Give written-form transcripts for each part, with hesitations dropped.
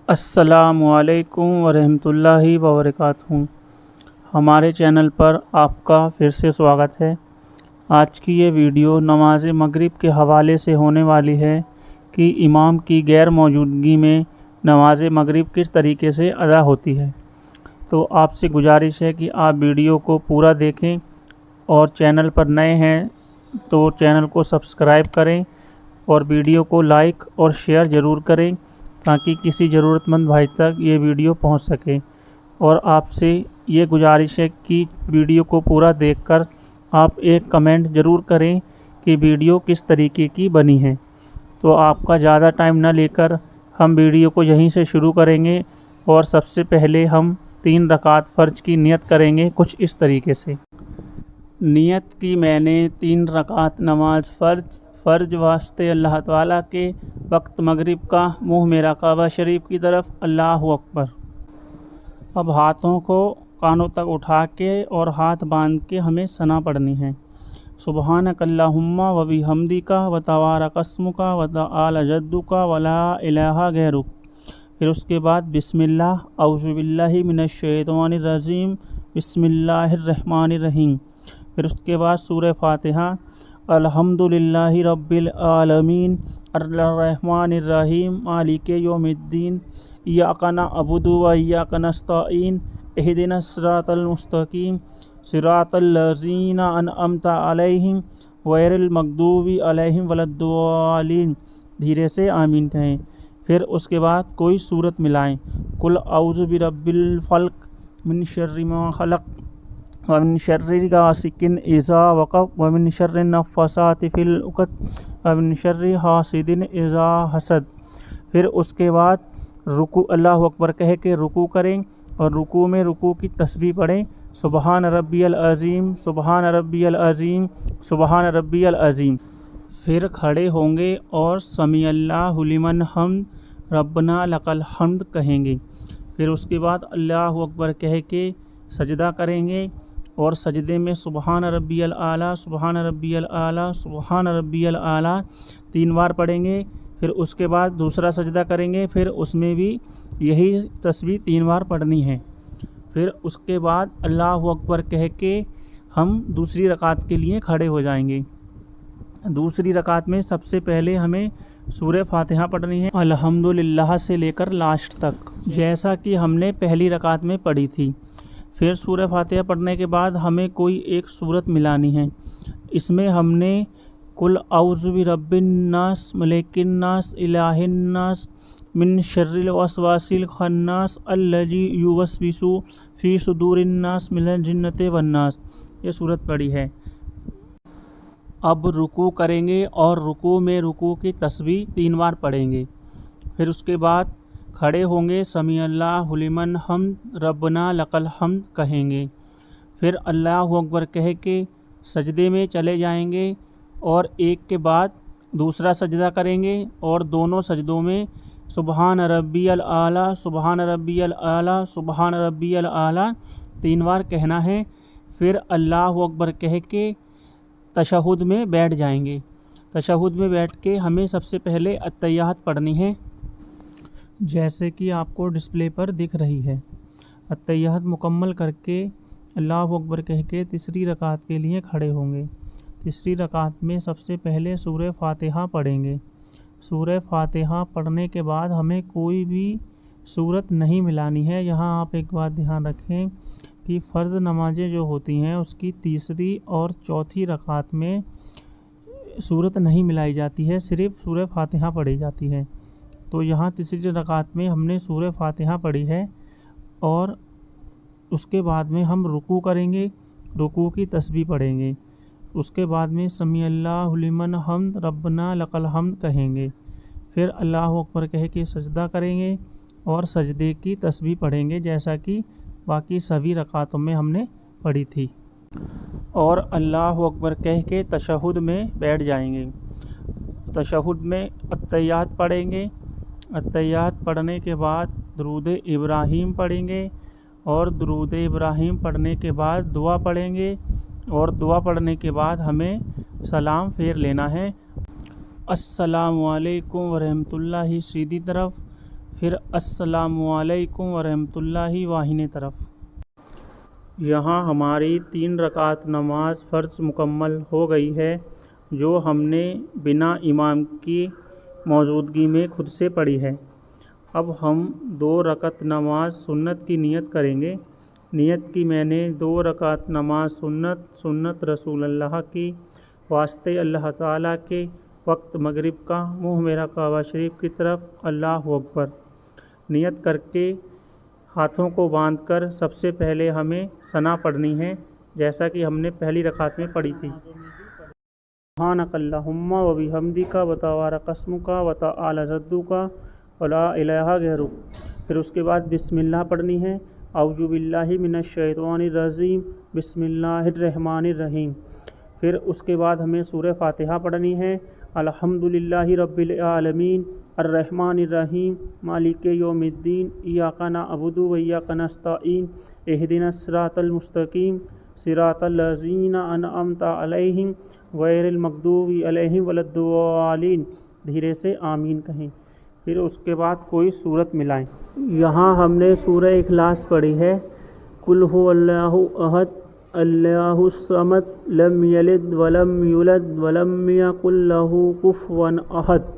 السلام علیکم ورحمۃ اللہ وبرکاتہ۔ ہمارے چینل پر آپ کا پھر سے سواگت ہے۔ آج کی یہ ویڈیو نماز مغرب کے حوالے سے ہونے والی ہے کہ امام کی غیر موجودگی میں نماز مغرب کس طریقے سے ادا ہوتی ہے۔ تو آپ سے گزارش ہے کہ آپ ویڈیو کو پورا دیکھیں اور چینل پر نئے ہیں تو چینل کو سبسکرائب کریں اور ویڈیو کو لائک اور شیئر ضرور کریں تاکہ کسی ضرورت مند بھائی تک یہ ویڈیو پہنچ سکے۔ اور آپ سے یہ گزارش ہے کہ ویڈیو کو پورا دیکھ کر آپ ایک کمنٹ ضرور کریں کہ ویڈیو کس طریقے کی بنی ہے۔ تو آپ کا زیادہ ٹائم نہ لے کر ہم ویڈیو کو یہیں سے شروع کریں گے اور سب سے پہلے ہم 3 رکعت فرض کی نیت کریں گے کچھ اس طریقے سے۔ نیت کی میں نے 3 رکعت نماز فرض واسطے اللہ تعالیٰ کے وقت مغرب کا، منہ میرا کعبہ شریف کی طرف، اللہ اکبر۔ اب ہاتھوں کو کانوں تک اٹھا کے اور ہاتھ باندھ کے ہمیں ثنا پڑھنی ہے۔ سبحانک اللہم و بحمدک و تبارک اسمک و تعالی جدک و لا الہ غیرک۔ پھر اس کے بعد بسم اللہ، اعوذ باللہ من الشیطان الرجیم، بسم اللہ الرحمن الرحیم۔ پھر اس کے بعد سورہ فاتحہ، الحمدللہ رب العالمین الرحمن الرحیم مالک یوم الدین، ایاک نعبد و ایاک نستعین، اہدنا الصراط المستقیم، صراط الذین انعمت علیہم غیر المغضوب علیہم ولا الضالین۔ دھیرے سے آمین کہیں۔ پھر اس کے بعد کوئی سورت ملائیں، قل اعوذ برب الفلق من شر ما خلق ومن شر غاسق اذا وقب ومن شر النفاثات فی العقد ومن شر حاسد اذا حسد۔ پھر اس کے بعد رکوع، اللہ اکبر کہہ کے رکوع کریں اور رکوع میں رکوع کی تسبیح پڑھیں، سبحان ربی العظیم، سبحان ربی العظیم، سبحان ربی العظیم۔ پھر کھڑے ہوں گے اور سمیع اللہ لمن حمد ربنا لک الحمد کہیں گے۔ پھر اس کے بعد اللہ اکبر کہہ کے سجدہ کریں گے اور سجدے میں سبحان ربی الاعلیٰ، سبحان ربی الاعلیٰ، سبحان ربی الاعلیٰ 3 بار پڑھیں گے۔ پھر اس کے بعد دوسرا سجدہ کریں گے، پھر اس میں بھی یہی تسبیح 3 بار پڑھنی ہے۔ پھر اس کے بعد اللہ اکبر کہہ کے ہم دوسری رکعت کے لیے کھڑے ہو جائیں گے۔ دوسری رکعت میں سب سے پہلے ہمیں سورہ فاتحہ پڑھنی ہے، الحمدللہ سے لے کر لاسٹ تک، جیسا کہ ہم نے پہلی رکعت میں پڑھی تھی۔ پھر سورہ فاتحہ پڑھنے کے بعد ہمیں کوئی ایک سورت ملانی ہے۔ اس میں ہم نے قل اعوذ برب الناس ملک الناس الہ الناس من شر الوسواس الخناس الذی یوسوس فی صدور الناس من الجنۃ والناس، یہ سورت پڑھی ہے۔ اب رکوع کریں گے اور رکوع میں رکوع کی تسبیح 3 بار پڑھیں گے۔ پھر اس کے بعد کھڑے ہوں گے، سمیع اللہ لمن حمد ربنا لک الحمد کہیں گے۔ پھر اللہ اکبر کہہ کے سجدے میں چلے جائیں گے اور ایک کے بعد دوسرا سجدہ کریں گے اور دونوں سجدوں میں سبحان ربی الاعلیٰ، سبحان ربی الاعلیٰ، سبحان ربی الاعلیٰ 3 بار کہنا ہے۔ پھر اللہ اکبر کہہ کے تشہد میں بیٹھ جائیں گے۔ تشہد میں بیٹھ کے ہمیں سب سے پہلے التحیات پڑھنی ہے، جیسے کہ آپ کو ڈسپلے پر دکھ رہی ہے۔ التحیات مکمل کر کے اللہ اکبر کہہ کے تیسری رکعت کے لیے کھڑے ہوں گے۔ تیسری رکعت میں سب سے پہلے سورہ فاتحہ پڑھیں گے۔ سورہ فاتحہ پڑھنے کے بعد ہمیں کوئی بھی سورت نہیں ملانی ہے۔ یہاں آپ ایک بات دھیان رکھیں کہ فرض نمازیں جو ہوتی ہیں اس کی تیسری اور چوتھی رکعت میں سورت نہیں ملائی جاتی ہے، صرف سورہ فاتحہ پڑھی جاتی ہے۔ تو یہاں تیسری رکعت میں ہم نے سورہ فاتحہ پڑھی ہے اور اس کے بعد میں ہم رکوع کریں گے، رکوع کی تسبیح پڑھیں گے۔ اس کے بعد میں سمیع اللہ لمن حمد ربنا لک الحمد کہیں گے۔ پھر اللہ اکبر کہہ کے سجدہ کریں گے اور سجدے کی تسبیح پڑھیں گے، جیسا کہ باقی سبھی رکعتوں میں ہم نے پڑھی تھی، اور اللہ اکبر کہہ کے تشہد میں بیٹھ جائیں گے۔ تشہد میں التحیات پڑھیں گے۔ التحیات پڑھنے کے بعد درود ابراہیم پڑھیں گے اور درود ابراہیم پڑھنے کے بعد دعا پڑھیں گے اور دعا پڑھنے کے بعد ہمیں سلام پھیر لینا ہے، السلام علیکم ورحمۃ اللہ سیدھی طرف، پھر السلام علیکم ورحمتہ واہنے طرف۔ یہاں ہماری 3 رکعت نماز فرض مکمل ہو گئی ہے، جو ہم نے بنا امام کی موجودگی میں خود سے پڑھی ہے۔ اب ہم 2 رکعت نماز سنت کی نیت کریں گے۔ نیت کی میں نے 2 رکعت نماز سنت رسول اللہ کی واسطے اللہ تعالیٰ کے وقت مغرب کا، منہ میرا کعبہ شریف کی طرف، اللہ اکبر نیت کر کے ہاتھوں کو باندھ کر سب سے پہلے ہمیں ثنا پڑھنی ہے، جیسا کہ ہم نے پہلی رکعت میں پڑھی تھی۔ سبحانک اللہم و بحمدک و تبارک اسمک و تعالی جدک و لا الہ غیرک۔ پھر اس کے بعد بسم اللہ پڑھنی ہے۔ اعوذ باللہ من الشیطان الرجیم، بسم اللہ الرحمن الرحیم۔ پھر اس کے بعد ہمیں سورہ فاتحہ پڑھنی ہے۔ الحمدللہ رب العالمین الرحمن الرحیم مالک یوم الدین ایاک نعبد و ایاک نستعین اہدنا الصراط المستقیم صراط الذین انعمت علیہم غیر المغضوب علیہم ولا الضالین۔ دھیرے سے آمین کہیں۔ پھر اس کے بعد کوئی سورت ملائیں۔ یہاں ہم نے سورہ اخلاص پڑھی ہے۔ قل هو اللہ احد اللہ الصمد لم یلد ولم یولد ولم یکن لہ کفوا احد۔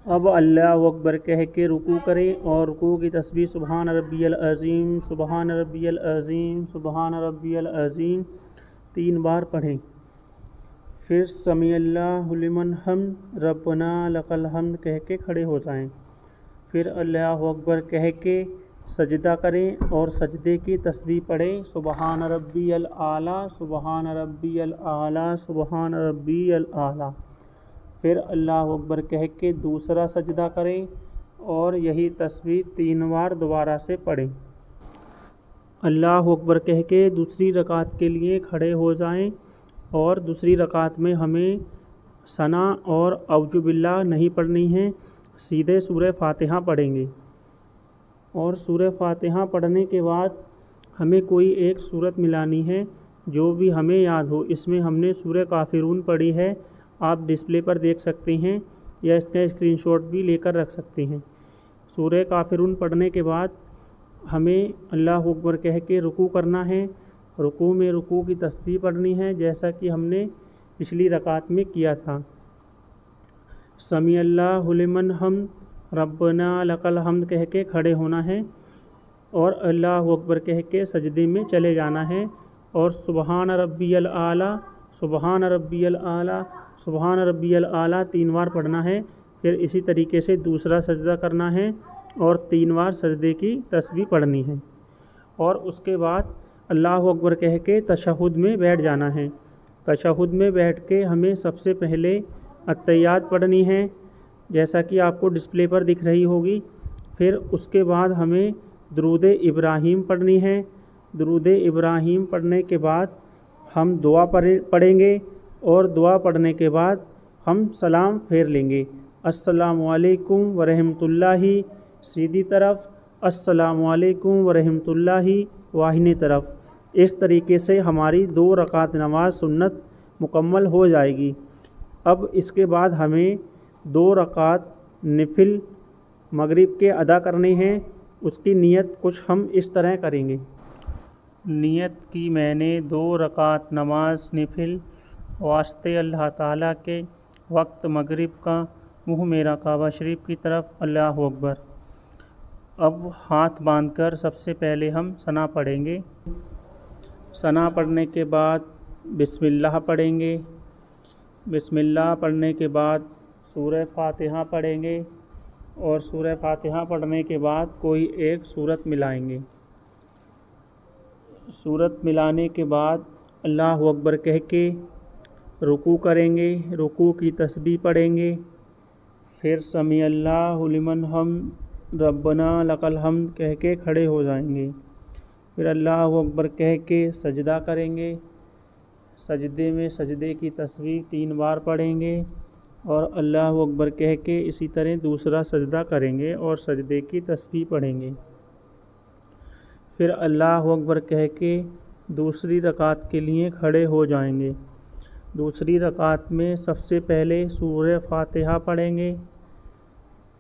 اب اللہ اکبر کہہ کے رکوع کریں اور رکوع کی تسبیح سبحان ربی العظیم سبحان ربی العظیم سبحان ربی العظیم 3 بار پڑھیں۔ پھر سمیع اللہ لمن حمد ربنا لک الحمد کہہ کے کھڑے ہو جائیں۔ پھر اللہ اکبر کہہ کے سجدہ کریں اور سجدے کی تسبیح پڑھیں سبحان ربی الاعلیٰ سبحان ربی الاعلیٰ سبحان ربی الاعلیٰ۔ پھر اللہ اکبر کہہ کے دوسرا سجدہ کریں اور یہی تسبیح 3 بار دوبارہ سے پڑھیں۔ اللہ اکبر کہہ کے دوسری رکعت کے لیے کھڑے ہو جائیں اور دوسری رکعت میں ہمیں ثنا اور اعوذ باللہ نہیں پڑھنی ہے، سیدھے سورہ فاتحہ پڑھیں گے۔ اور سورہ فاتحہ پڑھنے کے بعد ہمیں کوئی ایک سورت ملانی ہے جو بھی ہمیں یاد ہو۔ اس میں ہم نے سورہ کافرون پڑھی ہے، آپ ڈسپلے پر دیکھ سکتے ہیں یا اس کا اسکرین شاٹ بھی لے کر رکھ سکتے ہیں۔ سورہ کافرون پڑھنے کے بعد ہمیں اللہ اکبر کہہ کے رکوع کرنا ہے۔ رکوع میں رکوع کی تسبیح پڑھنی ہے، جیسا کہ ہم نے پچھلی رکعت میں کیا تھا۔ سمیع اللہ لمن حمد ربنا لک الحمد کہہ کے کھڑے ہونا ہے اور اللہ اکبر کہہ کے سجدے میں چلے جانا ہے اور سبحان ربی الاعلیٰ سبحان ربی الاعلیٰ سبحان ربی الاعلیٰ 3 بار پڑھنا ہے۔ پھر اسی طریقے سے دوسرا سجدہ کرنا ہے اور 3 بار سجدے کی تسبیح پڑھنی ہے اور اس کے بعد اللہ اکبر کہہ کے تشہد میں بیٹھ جانا ہے۔ تشہد میں بیٹھ کے ہمیں سب سے پہلے التحیات پڑھنی ہے، جیسا کہ آپ کو ڈسپلے پر دکھ رہی ہوگی۔ پھر اس کے بعد ہمیں درود ابراہیم پڑھنی ہے۔ درود ابراہیم پڑھنے کے بعد ہم دعا پڑھیں گے اور دعا پڑھنے کے بعد ہم سلام پھیر لیں گے۔ السلام علیکم ورحمۃ اللہ سیدھی طرف، السلام علیکم ورحمۃ اللہ واہنی طرف۔ اس طریقے سے ہماری 2 رکعت نماز سنت مکمل ہو جائے گی۔ اب اس کے بعد ہمیں 2 رکعت نفل مغرب کے ادا کرنے ہیں۔ اس کی نیت کچھ ہم اس طرح کریں گے۔ نیت کی میں نے 2 رکعت نماز نفل واسطے اللہ تعالیٰ کے وقت مغرب کا، منہ میرا کعبہ شریف کی طرف، اللہ اکبر۔ اب ہاتھ باندھ کر سب سے پہلے ہم ثنا پڑھیں گے۔ ثنا پڑھنے کے بعد بسم اللہ پڑھیں گے۔ بسم اللہ پڑھنے کے بعد سورہ فاتحہ پڑھیں گے اور سورہ فاتحہ پڑھنے کے بعد کوئی ایک سورت ملائیں گے۔ سورت ملانے کے بعد اللہ اکبر کہہ کے رکوع کریں گے، رکوع کی تسبیح پڑھیں گے۔ پھر سمیع اللہ لمن حمد ربنا لک الحمد کہہ کے کھڑے ہو جائیں گے۔ پھر اللہ اکبر کہہ کے سجدہ کریں گے۔ سجدے میں سجدے کی تسبیح 3 بار پڑھیں گے اور اللہ اکبر کہہ کے اسی طرح دوسرا سجدہ کریں گے اور سجدے کی تسبیح پڑھیں گے۔ پھر اللہ اکبر کہہ کے دوسری رکعت کے لیے کھڑے ہو جائیں گے۔ دوسری رکعت میں سب سے پہلے سورہ فاتحہ پڑھیں گے۔